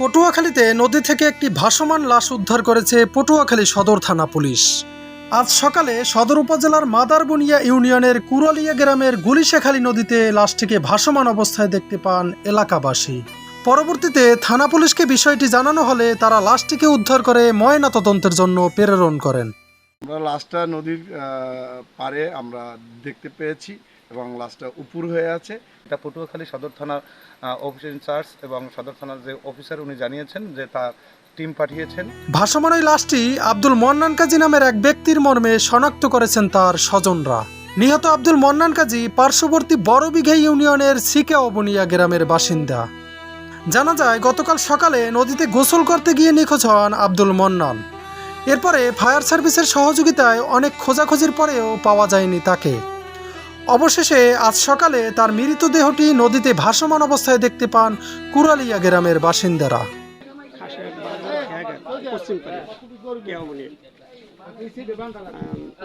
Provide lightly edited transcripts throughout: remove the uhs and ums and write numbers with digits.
পটুয়াখালীতে নদী থেকে একটি ভাসমান লাশ উদ্ধার করেছে পটুয়াখালী সদর থানা পুলিশ। আজ সকালে সদর উপজেলার মাদারবনিয়া ইউনিয়নের কুরালিয়া গ্রামের গুলিশেখালী নদীতে লাশটিকে ভাসমান অবস্থায় দেখতে পান এলাকাবাসী। পরবর্তীতে থানা পুলিশকে বিষয়টি জানানো হলে তারা লাশটিকে উদ্ধার করে ময়নাতদন্তের জন্য প্রেরণ করেন। আমরা লাশটা নদীর পাড়ে আমরা দেখতে পেয়েছি এবং লাশটা উপর হয়ে আছে। এটা পটুয়াখালী সদর থানার অফিস ইনচার্জ এবং সদর থানার যে অফিসার উনি জানিয়েছেন যে তার টিম পাঠিয়েছেন। ভাসমান ওই লাশটি আব্দুল মন্নান কাজী নামের এক ব্যক্তির মর্মে শনাক্ত করেছেন তার স্বজনরা। নিহত আব্দুল মন্নান কাজী পার্শ্ববর্তী বড়বিঘা ইউনিয়নের সিকাওবনিয়া গ্রামের বাসিন্দা। জানা যায় গতকাল সকালে নদীতে গোসল করতে গিয়ে নিখোঁজ হন আব্দুল মন্নান। এরপরে ফায়ার সার্ভিসের সহযোগিতায় অনেক খোঁজাখুঁজির পরেও পাওয়া যায়নি তাকে। অবশেষে আজ সকালে তার মৃতদেহটি নদীতে ভাসমান অবস্থায় দেখতে পান কুরালিয়া গ্রামের বাসিন্দারা।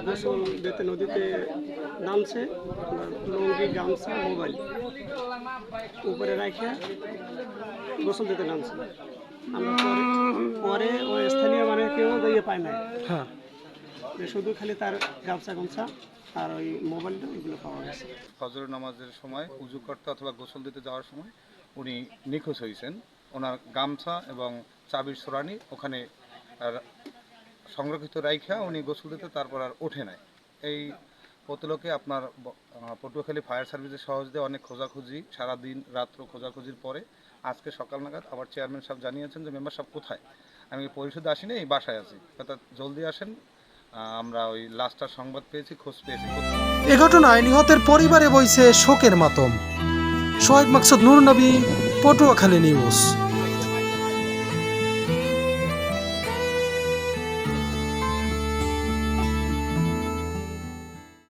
গোসল দিতে নদীতে নামছে, লুঙ্গি গামছা মোবাইল উপরে রাখে গোসল দিতে নামছে। আমরা পরে ওই স্থানীয় মানে কেউ দিয়ে পায় না, হ্যাঁ, শুধু খালি তার গামছা গামছা আর ওই মোবাইলটা এগুলো পাওয়া গেছে। ফজরের নামাজের সময় উজু করতে অথবা গোসল দিতে যাওয়ার সময় উনি নিখোঁজ হয়েছেন। ওনার গামছা এবং চাবির সোরানি ওখানে সংরক্ষিত রাইখা উনি গোসল দিতে তারপর আর ওঠে নাই। এই পতলোকে আপনার পটুয়াখালী ফায়ার সার্ভিসের সহযোগিতায় অনেক খোঁজাখুঁজি, সারাদিন রাত্র খোঁজাখুঁজির পরে আজকে সকাল নাগাদ আবার চেয়ারম্যান সাহেব জানিয়েছেন যে মেম্বার সাহেব কোথায়, আমি পরিষদে আসিনি, এই বাসায় আছি, অর্থাৎ জলদি আসেন। আমরা ওই লাস্টার সংবাদ পেয়েছি, খোঁজ পেয়েছি। এ ঘটনায় নিহতের পরিবারে বইছে শোকের মাতম। সোহেব মাকসুদ, নূর নবী, পটুয়াখালী নিউজ।